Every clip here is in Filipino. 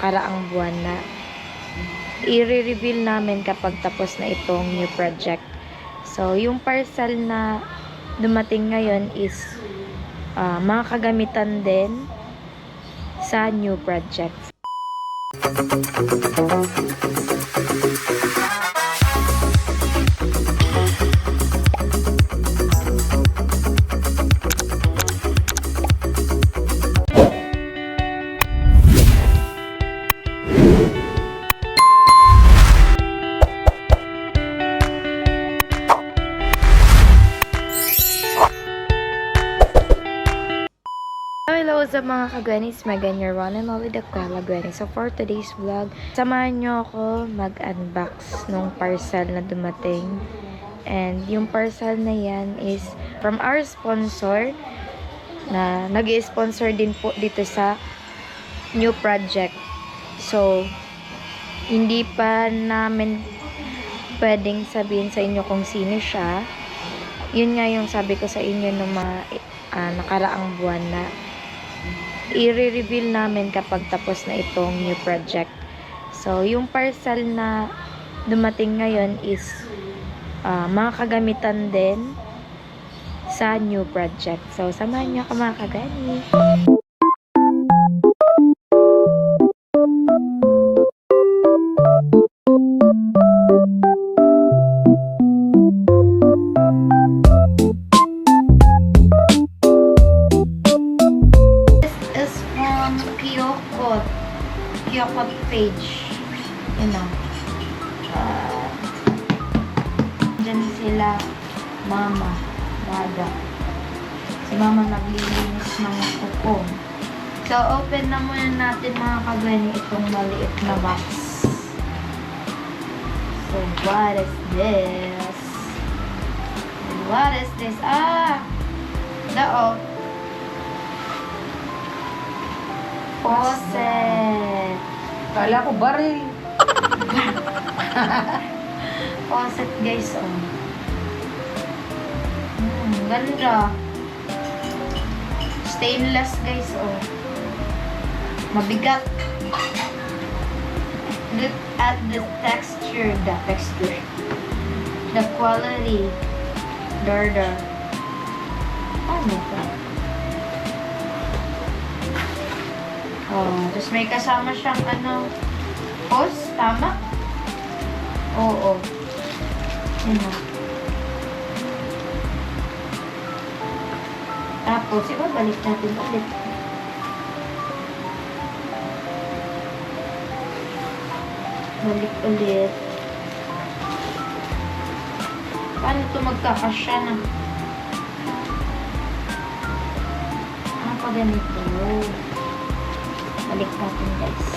nakaraang buwan na i-reveal namin kapag tapos na itong new project. So, yung parcel na dumating ngayon is mga kagamitan din sa new project. Hello sa mga kagwanis, Megan your one and all with the Kuala Granny. So for today's vlog, samahan nyo ako mag-unbox nung parcel na dumating. And yung parcel na yan is from our sponsor na nag-i-sponsor din po dito sa new project. So hindi pa namin pwedeng sabihin sa inyo kung sino siya. Yun nga yung sabi ko sa inyo nung mga nakaraang buwan na i-reveal namin kapag tapos na itong new project. So, yung parcel na dumating ngayon is mga kagamitan din sa new project. So, samahan nyo ako mga kagani. Kyokot page. Yun o. Diyan sila mama, dada. Si mama naglilinis ng kuko. So, open na muna natin mga kagani itong maliit na box. So, what is this? What is this? Dao. Faucet. Kala ko baril. Faucet guys, oh. Ganda. Stainless guys, oh. Mabigat. Look at the texture. The quality. Darda. Ano ba? Tapos may kasama siyang hose, tama? Oo. Ano? Tapos, balik natin ulit. Balik ulit. Paano ito magkakasya na? Ano pa ganito? Balik natin guys.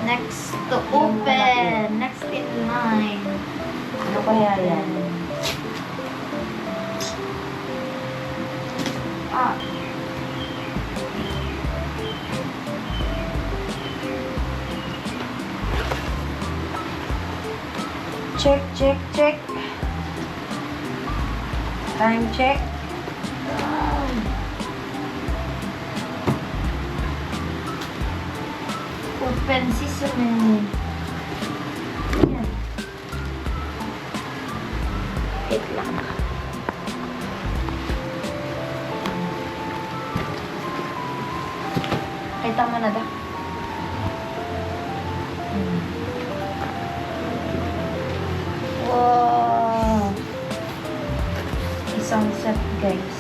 Next to open. Next in line. Ano kaya yan? Check. Time check. Open sesame. Ayan. Wait lang. Kita mo na da. Wow. Isang set guys.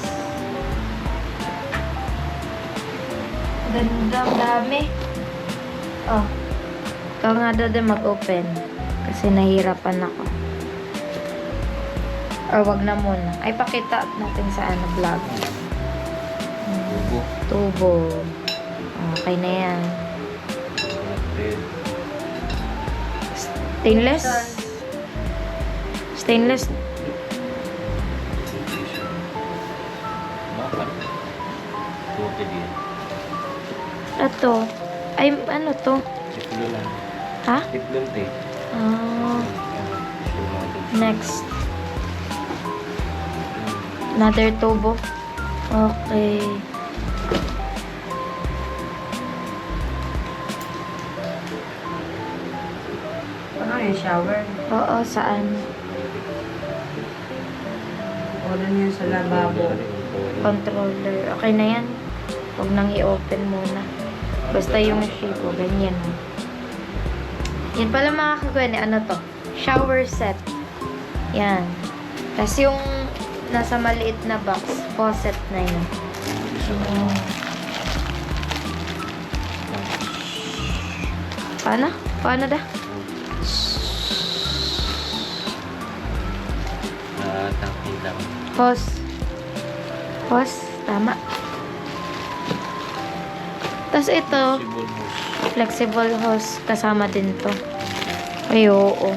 Ganda, dami. Oh. Ikaw nga daw din mag-open. Kasi nahihirapan ako. Or wag na muna. Ay, pakita natin sa vlog. Tubo. Okay na yan. Stainless. Stainless. Ito. Ay, ano to? Tiplo lang. Ha? Tiplon tape. Next. Another tubo. Okay. Ano yung shower? Oo, saan? Order niya sa lababo. Controller. Okay na yan. Huwag nang i-open muna. Basta yung shape ko, ganyan. Oh. Yan pala mga kagwani, ano to? Shower set. Yan. Tapos yung nasa maliit na box, faucet na yun. Paano? Paano da? Tangki lang. Hose. Hose. Tama. Tapos ito, Sibol mo. flexible hose. Kasama din to. Ay, oo.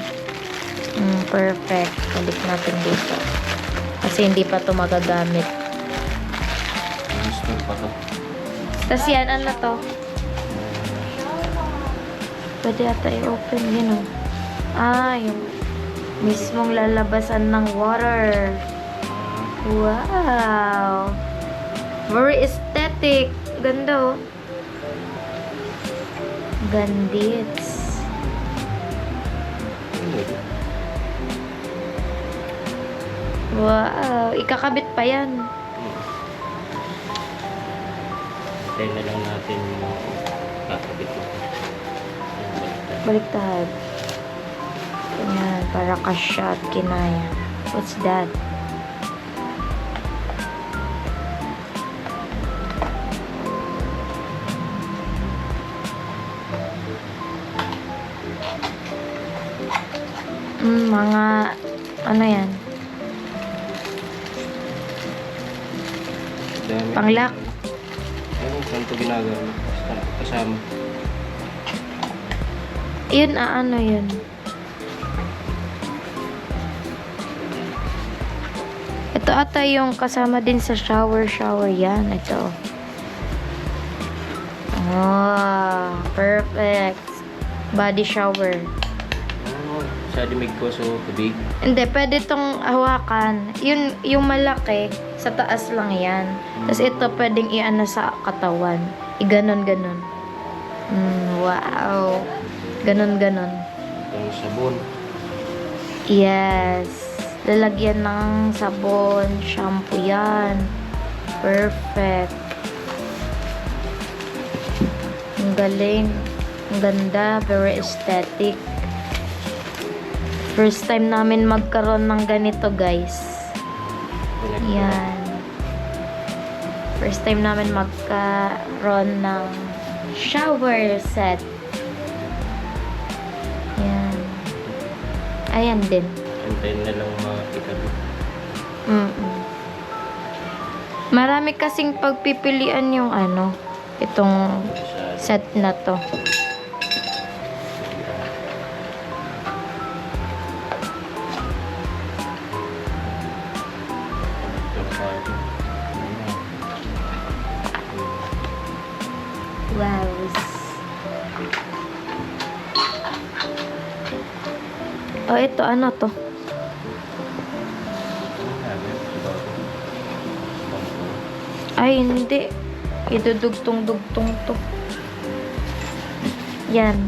Perfect. Balik natin dito. Kasi hindi pa to magagamit. Install pa to. Tapos yan, ano to? Pwede ata i-open yun, oh. Ah, yung mismong lalabasan ng water. Wow! Very aesthetic. Ganda, oh. Gandits. Wow! Ikakabit pa yan. Tayo na lang natin yung kakabit ko. Baliktad. Ayan, para kasya at kinaya. What's that? Mga, ano yan? Dami. Panglock. Ayun, saan ito ginagawa? Kasama. Yun, ano yun? Ito ata yung kasama din sa shower. Yan, ito. Oh, perfect. Body shower. Sa dimig ko, so tubig. Hindi, pwede tong hawakan. Yun, yung malaki, sa taas lang yan. Tapos ito, pwedeng i-ano sa katawan. I-ganon-ganon. Wow. Ganon-ganon. Itong sabon. Yes. Lalagyan ng sabon, shampoo yan. Perfect. Ang galing. Ang ganda. Very aesthetic. First time namin magkaroon ng ganito, guys. Yan. First time namin magkaroon ng shower set. Yan. Ayan din. Antayin na lang mga kitabi. Marami kasing pagpipilian yung ano, itong set na to. Wow. Oh, ito ano to? Ay, hindi. Idudugtong-dugtong to. Yan.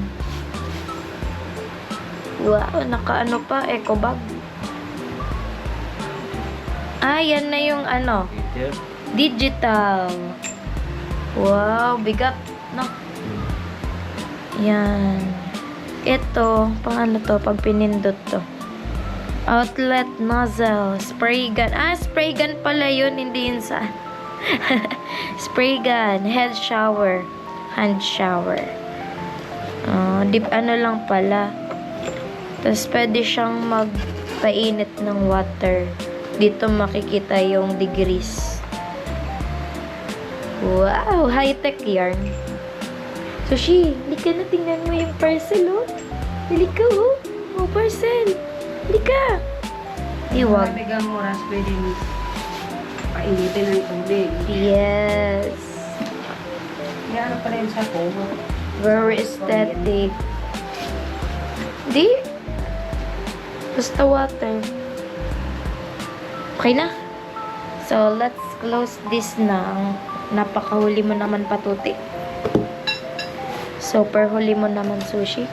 Wow, nakaano pa, eco bag. Ah, yan na yung ano, digital. Wow, bigat, no? Yan. Ito, pang ano to, pag pinindot to. Outlet nozzle, spray gun. Ah, spray gun pala yun, hindi yun sa spray gun, head shower, hand shower. Dip ano lang pala. Tapos pwede siyang magpainit ng water. Dito makikita yung degrees. Wow, high-tech yarn. Sushi, hindi ka na, tingnan mo yung parcel, oh. Dili ka, oh. Oh, parcel. Hindi ka. Iwag. Malamig ang oras, pwede painitin ng tubig. Yes. Yan pa rin sa kubo. Very aesthetic. Di. Basta water. Okay na. So, let's close this na. Napakahuli mo naman, patuti. Super huli mo naman, sushi.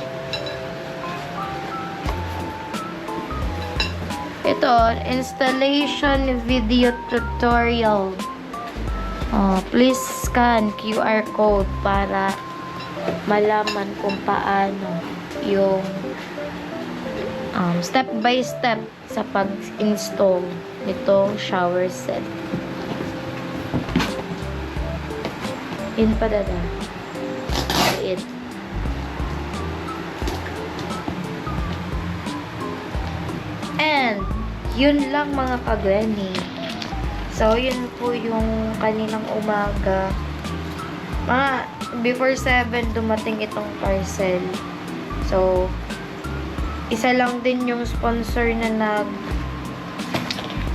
Ito, installation video tutorial. Please scan QR code para malaman kung paano yung step by step sa pag-install nitong shower set. Yun pa dada. It. And yun lang mga kagani. So, yun po yung kaninang umaga. Mga before 7 dumating itong parcel. So, isa lang din yung sponsor na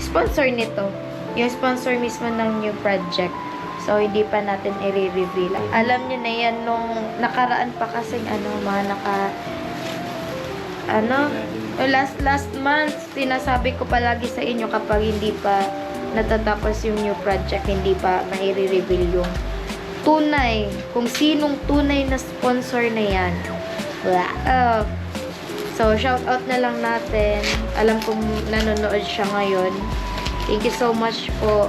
sponsor nito. Yung sponsor mismo ng new project. So, hindi pa natin i-reveal. Alam nyo na yan nung nakaraan pa kasing last month, sinasabi ko palagi sa inyo kapag hindi pa natatapos yung new project, hindi pa mai-reveal yung tunay, kung sinong tunay na sponsor na yan. So, shout out na lang natin. Alam kong nanonood siya ngayon. Thank you so much po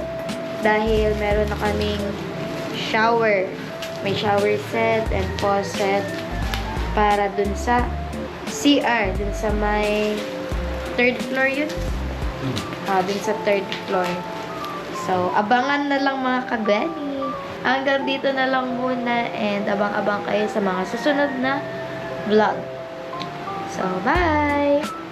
dahil meron na kaming shower. May shower set and faucet para dun sa CR, dun sa may third floor yun. Dun sa third floor. So, abangan na lang mga kagani. Hanggang dito na lang muna and abang-abang kayo sa mga susunod na vlog. So, bye!